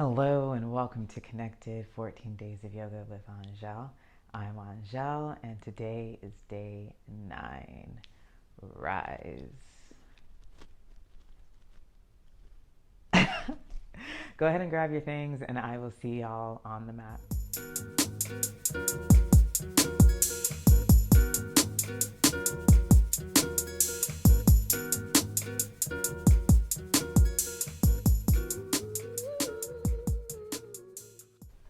Hello and welcome to Connected 14 Days of Yoga with Aunjel. I'm Aunjel and today is day 9. Rise. Go ahead and grab your things and I will see y'all on the mat.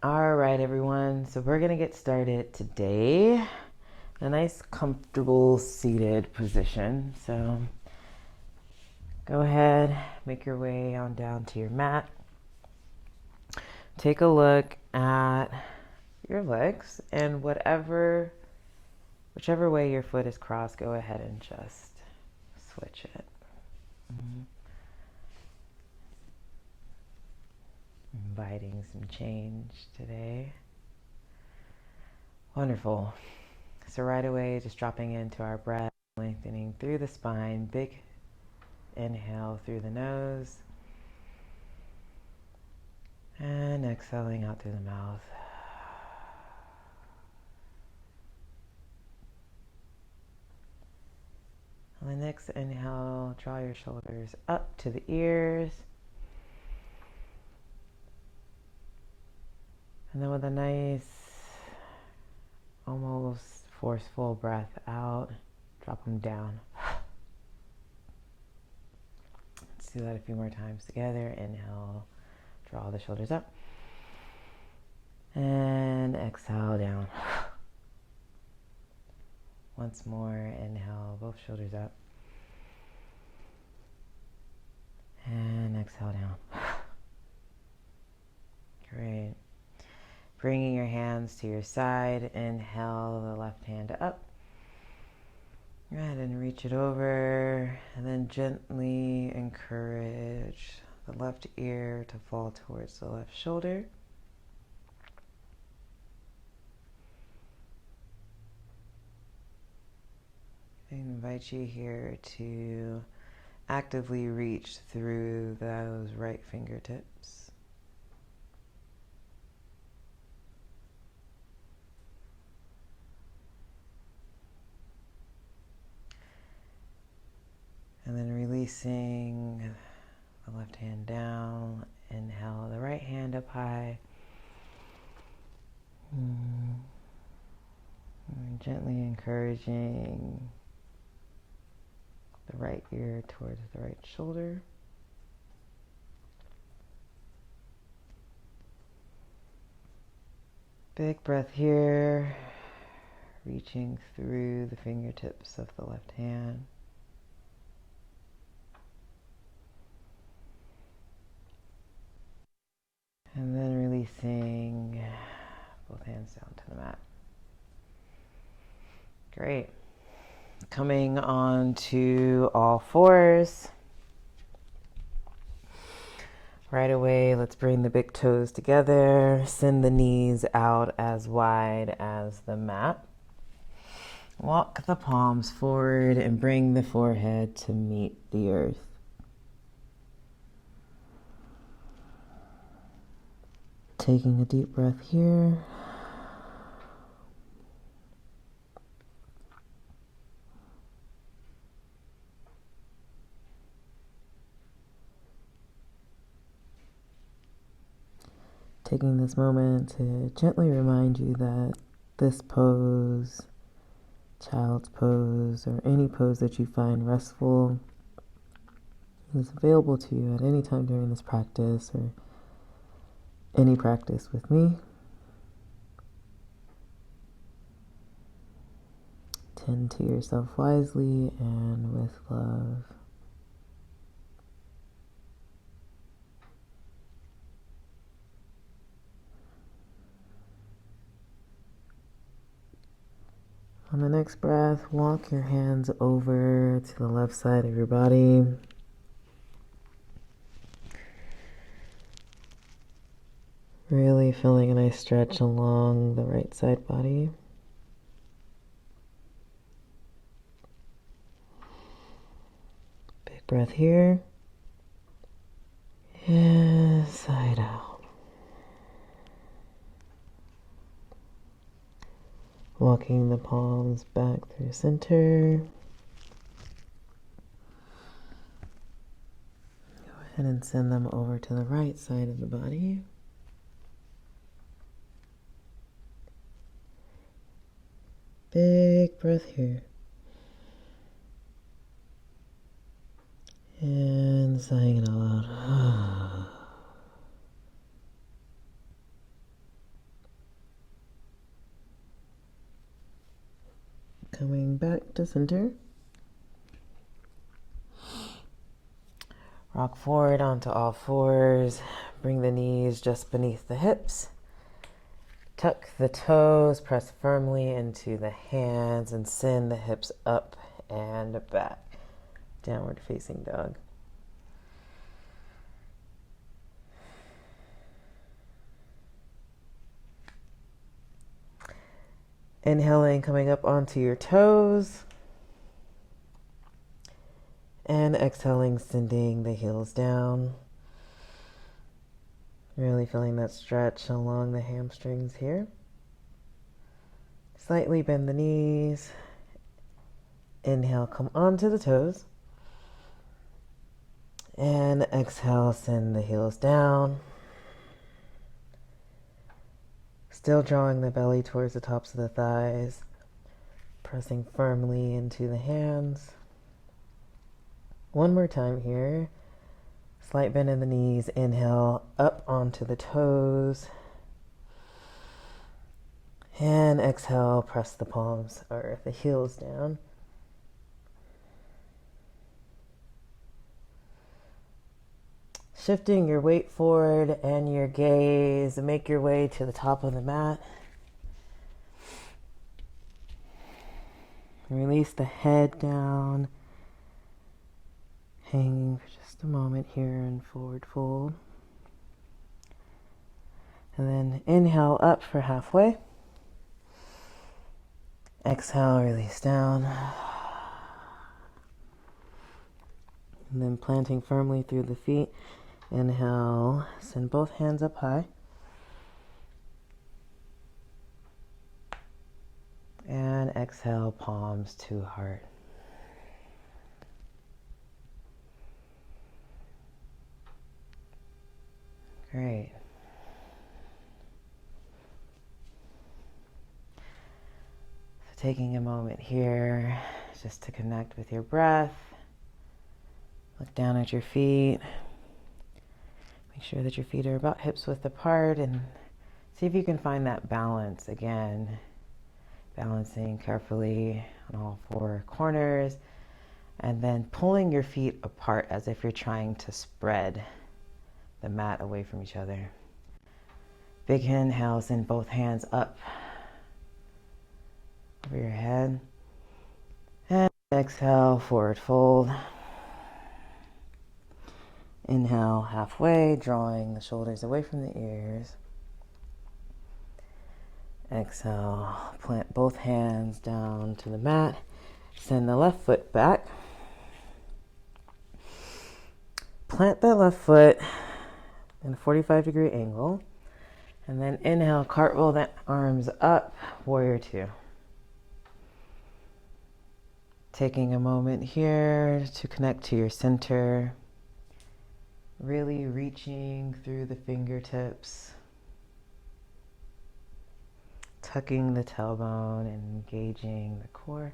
All right, everyone. So we're going to get started today. A nice, comfortable seated position. So go ahead, make your way on down to your mat. Take a look at your legs and whichever way your foot is crossed, go ahead and just switch it. Inviting some change today. Wonderful. So right away, just dropping into our breath, lengthening through the spine. Big inhale through the nose. And exhaling out through the mouth. On the next inhale, draw your shoulders up to the ears. And then with a nice, almost forceful breath out, drop them down. Let's do that a few more times together. Inhale, draw the shoulders up. And exhale down. Once more, inhale, both shoulders up. And exhale down. Great. Bringing your hands to your side, inhale the left hand up. Go ahead and reach it over, and then gently encourage the left ear to fall towards the left shoulder. I invite you here to actively reach through those right fingertips. And then releasing the left hand down. Inhale the right hand up high. And gently encouraging the right ear towards the right shoulder. Big breath here, reaching through the fingertips of the left hand. And then releasing both hands down to the mat. Great. Coming on to all fours. Right away, let's bring the big toes together. Send the knees out as wide as the mat. Walk the palms forward and bring the forehead to meet the earth. Taking a deep breath here. Taking this moment to gently remind you that this pose, child's pose, or any pose that you find restful is available to you at any time during this practice or any practice with me. Tend to yourself wisely and with love. On the next breath, walk your hands over to the left side of your body. Really feeling a nice stretch along the right side body. Big breath here. And side out. Walking the palms back through center. Go ahead and send them over to the right side of the body. Big breath here. And sighing it all out. Coming back to center. Rock forward onto all fours. Bring the knees just beneath the hips. Tuck the toes, press firmly into the hands, and send the hips up and back. Downward facing dog. Inhaling, coming up onto your toes. And exhaling, sending the heels down. Really feeling that stretch along the hamstrings here. Slightly bend the knees. Inhale, come onto the toes. And exhale, send the heels down. Still drawing the belly towards the tops of the thighs. Pressing firmly into the hands. One more time here. Slight bend in the knees. Inhale, up onto the toes. And exhale, press the palms or the heels down. Shifting your weight forward and your gaze. Make your way to the top of the mat. Release the head down. Hanging for just a moment here in forward fold. And then inhale up for halfway. Exhale, release down. And then planting firmly through the feet. Inhale, send both hands up high. And exhale, palms to heart. Great. So taking a moment here just to connect with your breath. Look down at your feet. Make sure that your feet are about hips width apart and see if you can find that balance again. Balancing carefully on all four corners and then pulling your feet apart as if you're trying to spread the mat away from each other. Big inhale, send both hands up over your head. And exhale, forward fold. Inhale, halfway, drawing the shoulders away from the ears. Exhale, plant both hands down to the mat. Send the left foot back. Plant the left foot in a 45-degree angle. And then inhale, cartwheel the arms up, warrior two. Taking a moment here to connect to your center. Really reaching through the fingertips. Tucking the tailbone and engaging the core.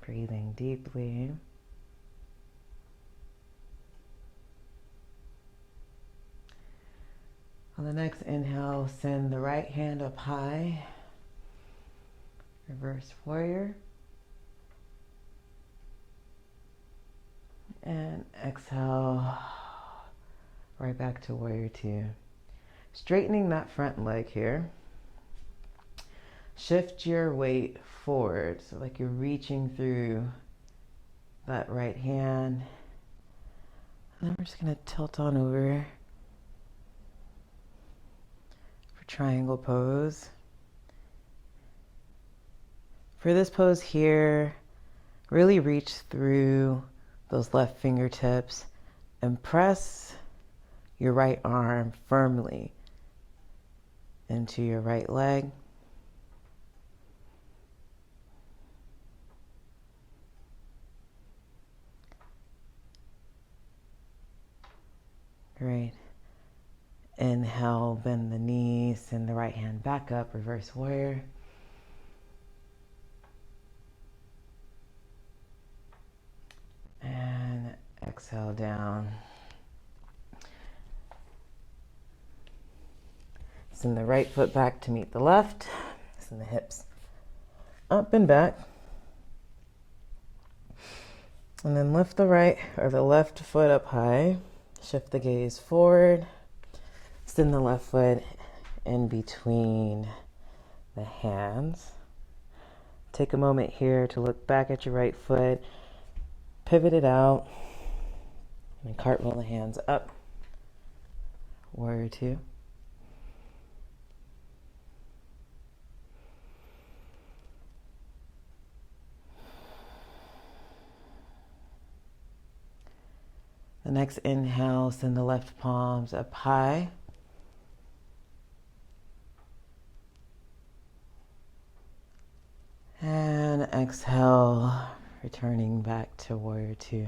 Breathing deeply. On the next inhale, send the right hand up high. Reverse warrior. And exhale, right back to warrior two. Straightening that front leg here. Shift your weight forward, so like you're reaching through that right hand. And then we're just going to tilt on over for triangle pose. For this pose here, really reach through those left fingertips and press your right arm firmly into your right leg. Great. Inhale, bend the knees, send the right hand back up, reverse warrior. And exhale down. Send the right foot back to meet the left. Send the hips up and back. And then lift the right or the left foot up high. Shift the gaze forward. Send the left foot in between the hands. Take a moment here to look back at your right foot. Pivot it out. And cartwheel the hands up. Warrior two. The next inhale, send the left palms up high. And exhale, returning back to warrior two.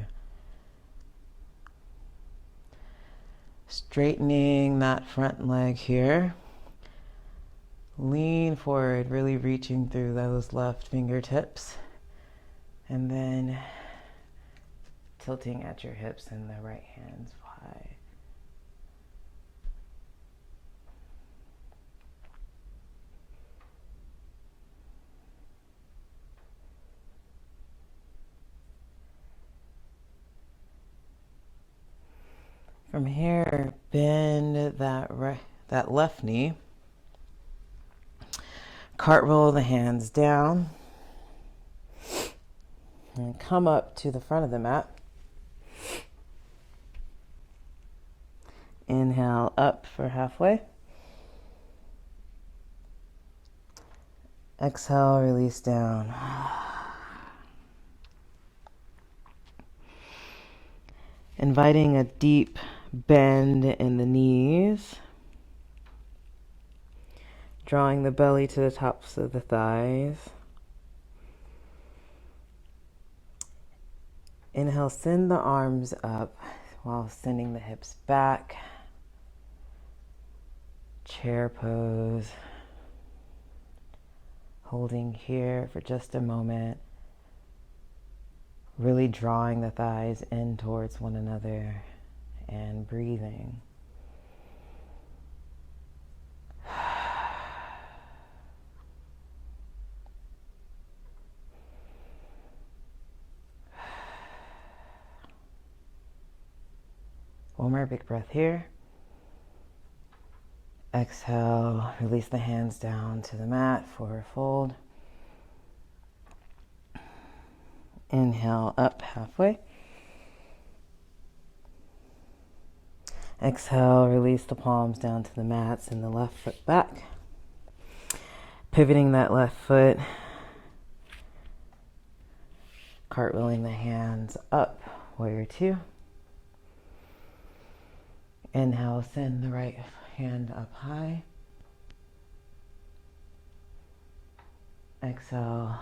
Straightening that front leg here. Lean forward, really reaching through those left fingertips. And then tilting at your hips and the right hand's high. From here, bend that left knee. Cartwheel the hands down. And come up to the front of the mat. Inhale up for halfway. Exhale, release down. Inviting a deep bend in the knees. Drawing the belly to the tops of the thighs. Inhale, send the arms up while sending the hips back. Chair pose. Holding here for just a moment. Really drawing the thighs in towards one another and breathing. One more big breath here. Exhale, release the hands down to the mat, forward fold. Inhale, up halfway. Exhale, release the palms down to the mats and the left foot back. Pivoting that left foot. Cartwheeling the hands up, warrior two. Inhale, send the right hand up high. Exhale,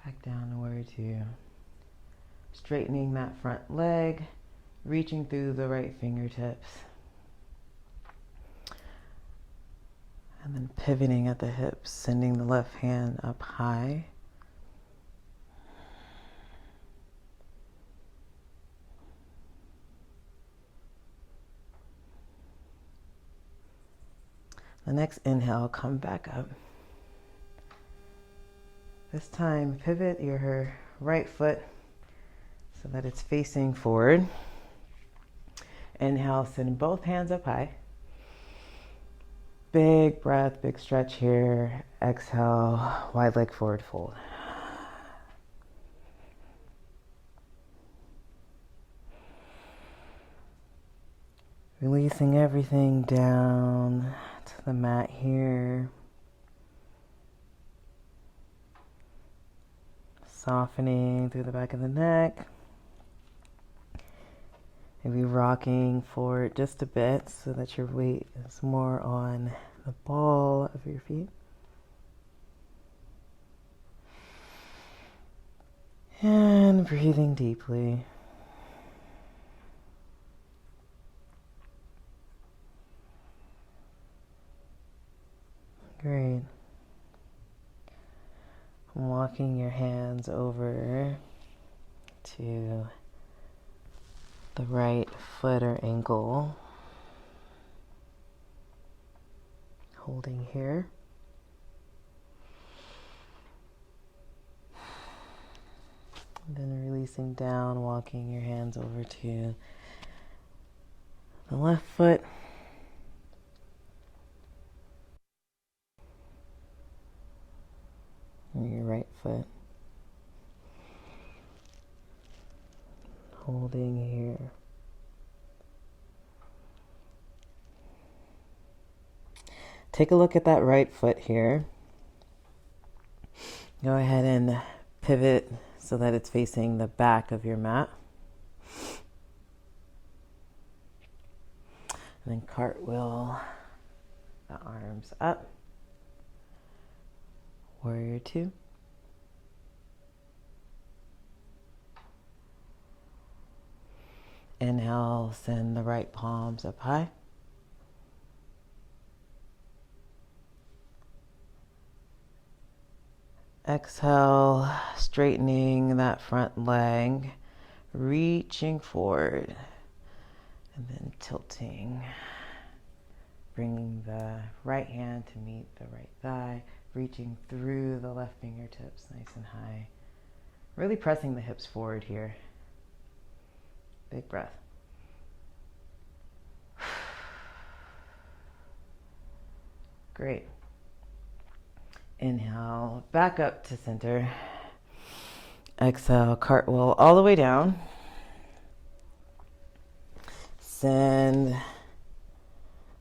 back down to warrior two. Straightening that front leg, reaching through the right fingertips. And then pivoting at the hips, sending the left hand up high. The next inhale, come back up. This time, pivot your right foot so that it's facing forward. Inhale, send both hands up high. Big breath, big stretch here. Exhale, wide leg forward fold. Releasing everything down to the mat here. Softening through the back of the neck. Maybe rocking forward just a bit so that your weight is more on the ball of your feet. And breathing deeply. Great. Walking your hands over to the right foot or ankle. Holding here. And then releasing down, walking your hands over to the left foot. And your right foot. Holding here. Take a look at that right foot here. Go ahead and pivot so that it's facing the back of your mat. And then cartwheel the arms up. Warrior 2. Inhale, send the right palms up high. Exhale, straightening that front leg, reaching forward, and then tilting. Bringing the right hand to meet the right thigh, reaching through the left fingertips nice and high. Really pressing the hips forward here. Big breath. Great. Inhale, back up to center. Exhale, cartwheel all the way down. Send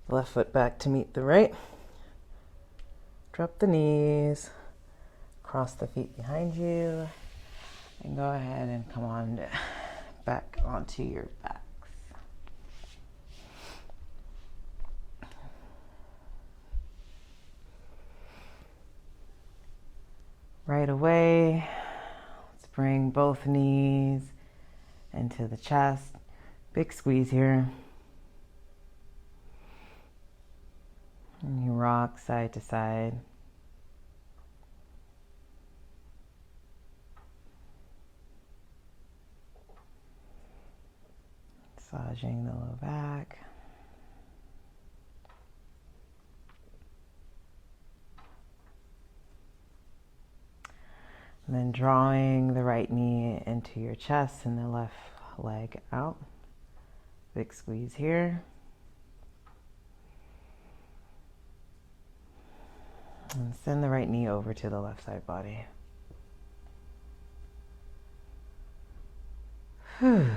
the left foot back to meet the right. Drop the knees. Cross the feet behind you. And go ahead and come on back onto your backs. Right away, let's bring both knees into the chest. Big squeeze here. And you rock side to side. Massaging the low back. And then drawing the right knee into your chest and the left leg out. Big squeeze here. And send the right knee over to the left side body. Whew.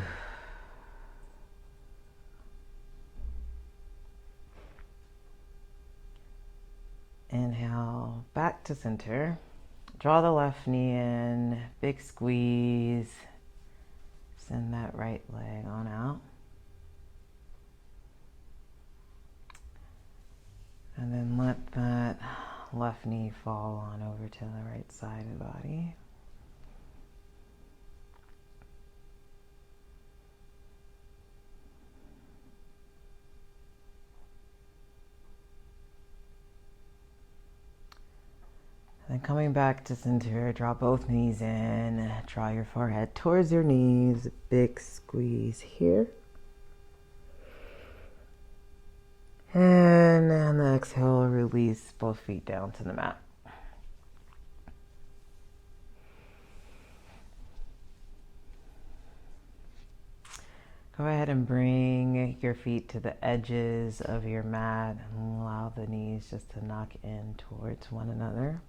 Inhale, back to center. Draw the left knee in, big squeeze. Send that right leg on out. And then let that left knee fall on over to the right side of the body. Then coming back to center, draw both knees in, draw your forehead towards your knees, big squeeze here. And on the exhale, release both feet down to the mat. Go ahead and bring your feet to the edges of your mat and allow the knees just to knock in towards one another.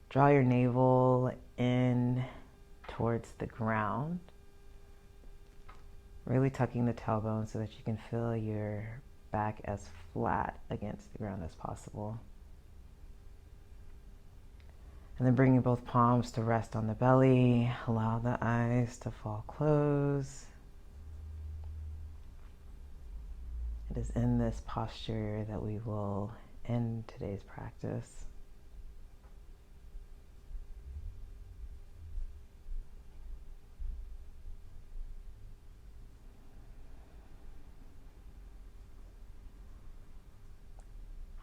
Draw your navel in towards the ground, really tucking the tailbone so that you can feel your back as flat against the ground as possible. And then bringing both palms to rest on the belly. Allow the eyes to fall closed. It is in this posture that we will end today's practice.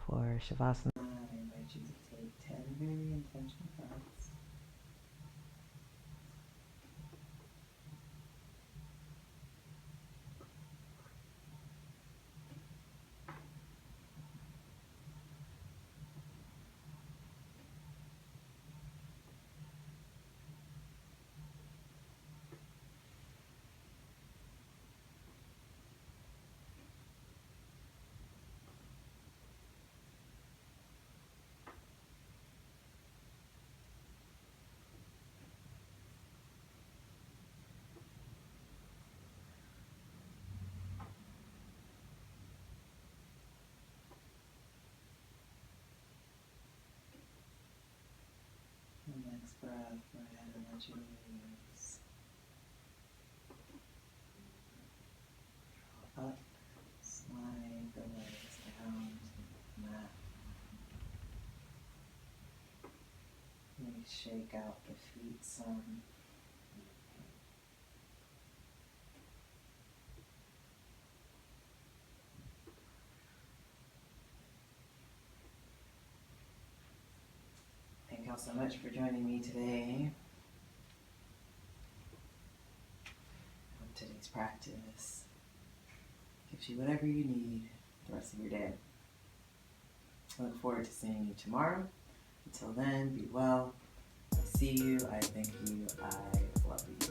For Shavasana, I invite you to take 10 very intentional breaths. The next breath, go ahead and let you release. Draw up, slide the legs down to the mat. Maybe shake out the feet some. Thank y'all so much for joining me today on today's practice. Gives you whatever you need the rest of your day. I look forward to seeing you tomorrow. Until then, be well. I see you. I thank you. I love you.